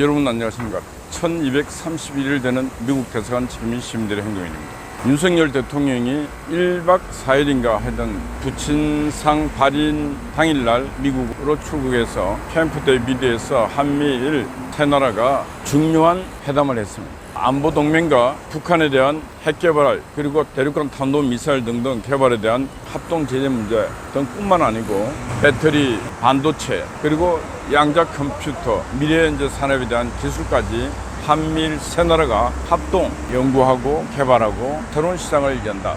여러분 안녕하십니까. 1231일 되는 미국 대사관 책임진 시민들의 행동입니다. 윤석열 대통령이 1박 4일인가 하던 부친상 발인 당일날 미국으로 출국해서 캠프 데이비드에서 한미일 세 나라가 중요한 회담을 했습니다. 안보 동맹과 북한에 대한 핵 개발 그리고 대륙간 탄도미사일 등등 개발에 대한 합동 제재 문제 등뿐만 아니고 배터리, 반도체 그리고 양자 컴퓨터, 미래 산업에 대한 기술까지 한미일 세 나라가 합동 연구하고 개발하고 새로운 시장을 연다.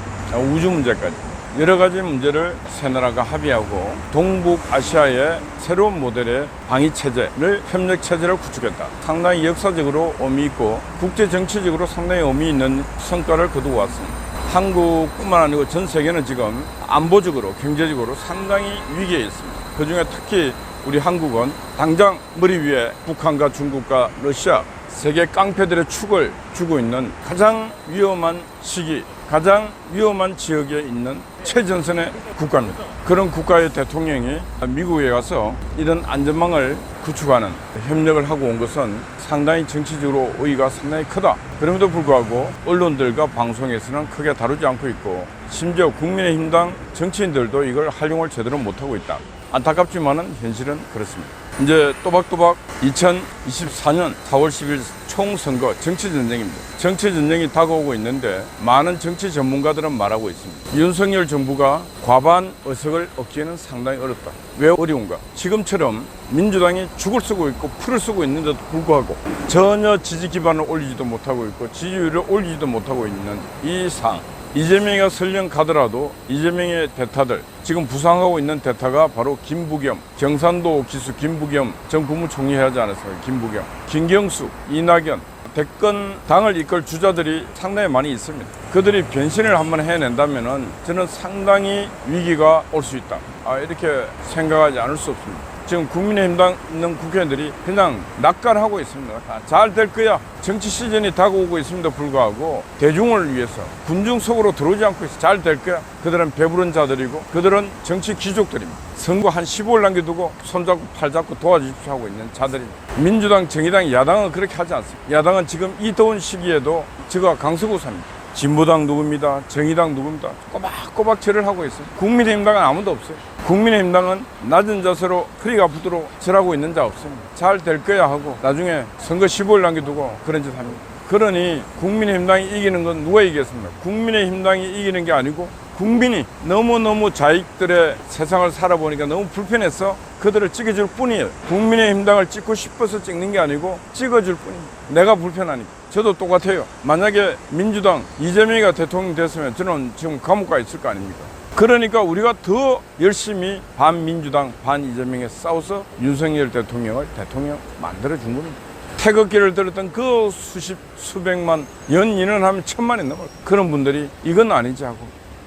우주 문제까지 여러 가지 문제를 세 나라가 합의하고 동북아시아의 새로운 모델의 방위 체제를 협력 체제를 구축했다. 상당히 역사적으로 의미 있고 국제 정치적으로 상당히 의미 있는 성과를 거두고 왔습니다. 한국뿐만 아니고 전 세계는 지금 안보적으로 경제적으로 상당히 위기에 있습니다. 그중에 특히 우리 한국은 당장 머리 위에 북한과 중국과 러시아 세계 깡패들의 축을 주고 있는 가장 위험한 시기, 가장 위험한 지역에 있는 최전선의 국가입니다. 그런 국가의 대통령이 미국에 가서 이런 안전망을 구축하는 협력을 하고 온 것은 상당히 정치적으로 의의가 상당히 크다. 그럼에도 불구하고 언론들과 방송에서는 크게 다루지 않고 있고 심지어 국민의힘당 정치인들도 이걸 활용을 제대로 못하고 있다. 안타깝지만은 현실은 그렇습니다. 이제 또박또박 2024년 4월 10일 총선거 정치전쟁입니다. 정치전쟁이 다가오고 있는데 많은 정치 전문가들은 말하고 있습니다. 윤석열 정부가 과반 의석을 얻기에는 상당히 어렵다. 왜 어려운가? 지금처럼 민주당이 죽을 쓰고 있고 풀을 쓰고 있는데도 불구하고 전혀 지지 기반을 올리지도 못하고 있고 지지율을 올리지도 못하고 있는 이 상황. 이재명이가 설령 가더라도 이재명의 대타들 지금 부상하고 있는 대타가 바로 김부겸, 경산도 기수 김부겸 전 국무총리 하지 않았어요. 김부겸, 김경수, 이낙연 대권 당을 이끌 주자들이 상당히 많이 있습니다. 그들이 변신을 한번 해낸다면은 저는 상당히 위기가 올 수 있다. 이렇게 생각하지 않을 수 없습니다. 지금 국민의힘당 있는 국회의원들이 그냥 낙관하고 있습니다. 잘 될 거야. 정치 시즌이 다가오고 있음에도 불구하고 대중을 위해서 군중 속으로 들어오지 않고 있어. 잘 될 거야. 그들은 배부른 자들이고 그들은 정치 귀족들입니다. 선거 한 15일 남겨두고 손잡고 팔잡고 도와주십시오 하고 있는 자들입니다. 민주당, 정의당, 야당은 그렇게 하지 않습니다. 야당은 지금 이 더운 시기에도 저가 강서구사입니다. 진보당 누굽니다. 정의당 누굽니다. 꼬박꼬박 절을 하고 있어요. 국민의힘당은 아무도 없어요. 국민의힘당은 낮은 자세로 허리가 아프도록 절하고 있는 자 없습니다. 잘 될 거야 하고 나중에 선거 15일 남겨두고 그런 짓 합니다. 그러니 국민의힘당이 이기는 건 누가 이기겠습니까? 국민의힘당이 이기는 게 아니고 국민이 너무너무 자익들의 세상을 살아보니까 너무 불편해서 그들을 찍어줄 뿐이에요. 국민의힘당을 찍고 싶어서 찍는 게 아니고 찍어줄 뿐입니다. 내가 불편하니까. 저도 똑같아요. 만약에 민주당 이재명이가 대통령 됐으면 저는 지금 감옥 가 있을 거 아닙니까? 그러니까 우리가 더 열심히 반민주당, 반이재명에 싸워서 윤석열 대통령을 대통령 만들어준 겁니다. 태극기를 들었던 그 수백만 연인은 하면 1000만이 넘어요. 그런 분들이 이건 아니지 하고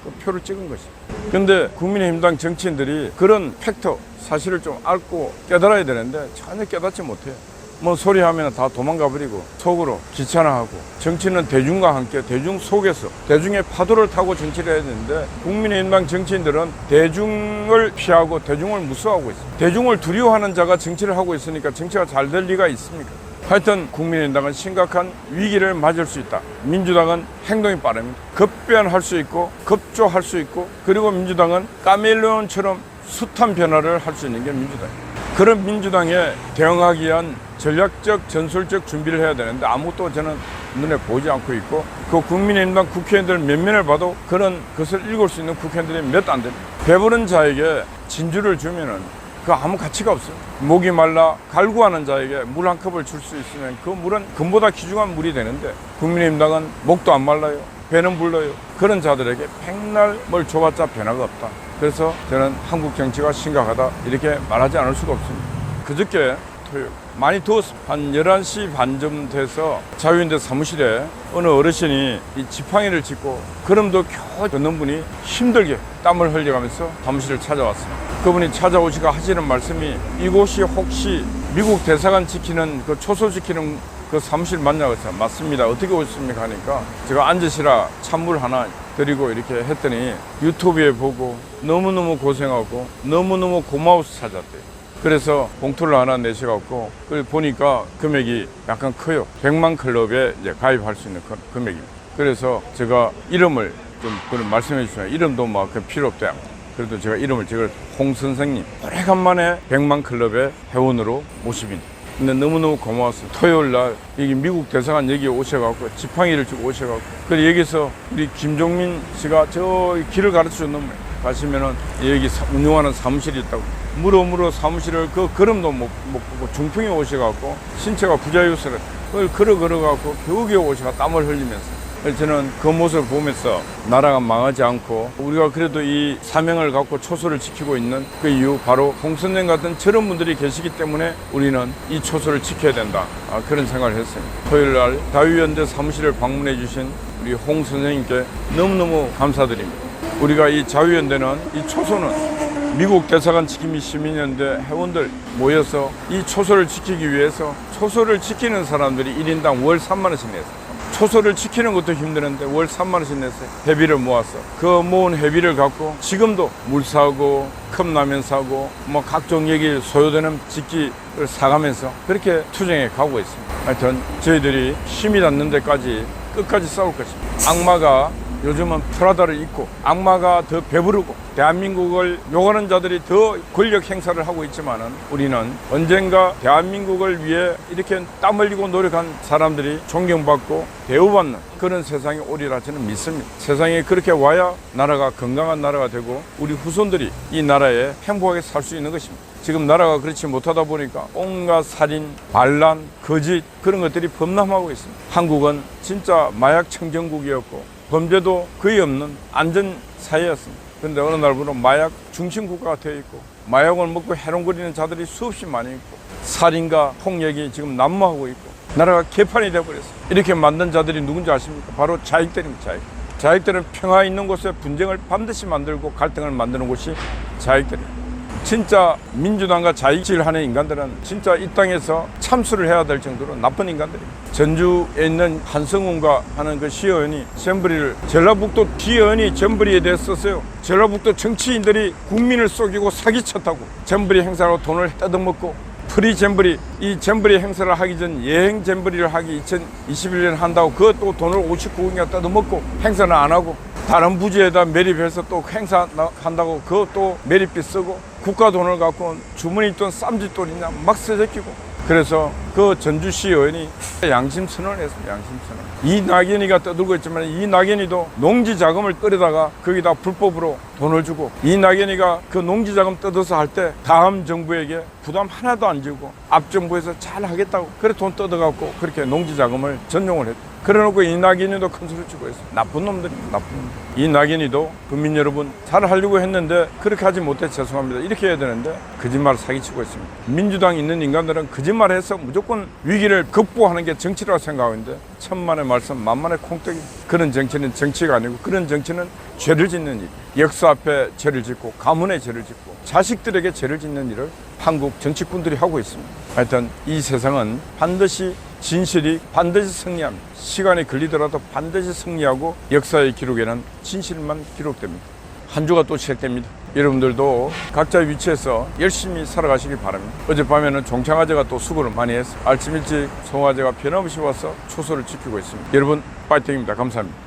그 표를 찍은 것이죠. 근데 국민의힘당 정치인들이 그런 팩터, 사실을 좀 알고 깨달아야 되는데 전혀 깨닫지 못해요. 뭐 소리하면 다 도망가 버리고 속으로 귀찮아하고 정치는 대중과 함께 대중 속에서 대중의 파도를 타고 정치를 해야 되는데 국민의힘당 정치인들은 대중을 피하고 대중을 무서워하고 있습니다. 대중을 두려워하는 자가 정치를 하고 있으니까 정치가 잘 될 리가 있습니까? 하여튼 국민의힘당은 심각한 위기를 맞을 수 있다. 민주당은 행동이 빠릅니다. 급변할 수 있고 급조할 수 있고 그리고 민주당은 카멜레온처럼 숱한 변화를 할 수 있는 게 민주당입니다. 그런 민주당에 대응하기 위한 전략적, 전술적 준비를 해야 되는데 아무것도 저는 눈에 보이지 않고 있고 그 국민의힘당 국회의원들 몇 면을 봐도 그런 것을 읽을 수 있는 국회의원들이 몇 안 됩니다. 배부른 자에게 진주를 주면은 그 아무 가치가 없어요. 목이 말라 갈구하는 자에게 물 한 컵을 줄 수 있으면 그 물은 금보다 귀중한 물이 되는데 국민의힘당은 목도 안 말라요. 배는 불러요. 그런 자들에게 백날 뭘 줘봤자 변화가 없다. 그래서 저는 한국 정치가 심각하다 이렇게 말하지 않을 수가 없습니다. 그저께 토요일 많이 더웠습니다. 한 11시 반쯤 돼서 자유인대 사무실에 어느 어르신이 이 지팡이를 짚고 걸음도 겨우 걷는 분이 힘들게 땀을 흘려가면서 사무실을 찾아왔습니다. 그분이 찾아오시고 하시는 말씀이 이곳이 혹시 미국 대사관 지키는 그 초소 지키는 그 사무실 맞냐고 했어요. 맞습니다. 어떻게 오셨습니까? 하니까 제가 앉으시라 찬물 하나 드리고 이렇게 했더니 유튜브에 보고 너무너무 고생하고 너무너무 고마워서 찾았대요. 그래서 봉투를 하나 내셔갖고 보니까 금액이 약간 커요. 100만 클럽에 이제 가입할 수 있는 금액입니다. 그래서 제가 이름을 좀 그런 말씀해 주시면 이름도 막 필요 없대요. 그래도 제가 이름을 제가 홍 선생님 오래간만에 100만 클럽의 회원으로 모십니다. 근데 너무너무 고마웠어요. 토요일 날 여기 미국 대사관 여기 오셔갖고 지팡이를 쥐고 오셔갖고 그래서 여기서 우리 김종민 씨가 저 길을 가르쳐 줬는 가시면은 여기 운영하는 사무실이 있다고 물어 사무실을 그 걸음도 못 보고 중풍에 오셔갖고 신체가 부자유스러워 그걸 걸어갖고 겨우겨우 오셔가 땀을 흘리면서 저는 그 모습을 보면서 나라가 망하지 않고 우리가 그래도 이 사명을 갖고 초소를 지키고 있는 그 이유 바로 홍 선생 같은 저런 분들이 계시기 때문에 우리는 이 초소를 지켜야 된다 그런 생각을 했습니다. 토요일 날 자유연대 사무실을 방문해 주신 우리 홍 선생님께 너무너무 감사드립니다. 우리가 이 자유연대는 이 초소는 미국 대사관 지킴이 시민연대 회원들 모여서 이 초소를 지키기 위해서 초소를 지키는 사람들이 1인당 월 3만 원씩 냈어요. 초소를 지키는 것도 힘드는데 월 3만 원씩 냈어요. 회비를 모았어. 그 모은 회비를 갖고 지금도 물 사고 컵라면 사고 뭐 각종 여기 소요되는 직기를 사가면서 그렇게 투쟁해 가고 있습니다. 하여튼 저희들이 힘이 닿는 데까지 끝까지 싸울 것입니다. 악마가 요즘은 프라다를 입고 악마가 더 배부르고 대한민국을 욕하는 자들이 더 권력 행사를 하고 있지만은 우리는 언젠가 대한민국을 위해 이렇게 땀 흘리고 노력한 사람들이 존경받고 대우받는 그런 세상이 오리라 저는 믿습니다. 세상에 그렇게 와야 나라가 건강한 나라가 되고 우리 후손들이 이 나라에 행복하게 살 수 있는 것입니다. 지금 나라가 그렇지 못하다 보니까 온갖 살인, 반란, 거짓 그런 것들이 범람하고 있습니다. 한국은 진짜 마약 청정국이었고 범죄도 거의 없는 안전 사회였습니다. 그런데 어느 날부터 마약 중심 국가가 되어 있고 마약을 먹고 해롱거리는 자들이 수없이 많이 있고 살인과 폭력이 지금 난무하고 있고 나라가 개판이 되어버렸어요. 이렇게 만든 자들이 누군지 아십니까? 바로 자익들입니다. 자익들은 평화 있는 곳에 분쟁을 반드시 만들고 갈등을 만드는 곳이 자익들입니다. 진짜 민주당과 자익질하는 인간들은 진짜 이 땅에서 참수를 해야 될 정도로 나쁜 인간들입니다. 전주에 있는 한성훈과 하는 그 시의원이 잼버리를 전라북도 시의원이 잼버리에 대해 썼어요. 전라북도 정치인들이 국민을 속이고 사기쳤다고 잼버리 행사로 돈을 뜯어먹고 프리 잼버리 이 잼버리 행사를 하기 전 예행 잼버리를 하기 2021년 한다고 그것도 돈을 59억이나 뜯어먹고 행사는 안 하고 다른 부지에다 매립해서 또 행사 한다고 그것도 매립비 쓰고 국가 돈을 갖고 주머니 돈 쌈짓돈이냐 막 쓰제끼고 그래서 그 전주시 의원이 양심선언을 했습니다. 양심선언. 이낙연이가 떠들고 있지만 이낙연이도 농지 자금을 끌어다가 거기다 불법으로 돈을 주고 이낙연이가 그 농지 자금 뜯어서 할 때 다음 정부에게 부담 하나도 안 지고 앞 정부에서 잘 하겠다고 그래 돈 뜯어갖고 그렇게 농지 자금을 전용을 했다. 그래놓고 이낙연이도 큰 소리 치고 있어요. 나쁜 놈들입니다. 나쁜 놈들. 이낙연이도 국민 여러분 잘 하려고 했는데 그렇게 하지 못해 죄송합니다. 이렇게 해야 되는데 거짓말 사기치고 있습니다. 민주당에 있는 인간들은 거짓말해서 무조건 위기를 극복하는 게 정치라고 생각하는데 천만의 말씀 만만의 콩떡이 그런 정치는 정치가 아니고 그런 정치는 죄를 짓는 일. 역사 앞에 죄를 짓고 가문에 죄를 짓고 자식들에게 죄를 짓는 일을 한국 정치꾼들이 하고 있습니다. 하여튼 이 세상은 반드시 진실이 반드시 승리합니다. 시간이 걸리더라도 반드시 승리하고 역사의 기록에는 진실만 기록됩니다. 한 주가 또 시작됩니다. 여러분들도 각자 위치에서 열심히 살아가시기 바랍니다. 어젯밤에는 종창아재가 또 수고를 많이 했어요. 아침 일찍 송아재가 변함없이 와서 초소를 지키고 있습니다. 여러분 파이팅입니다. 감사합니다.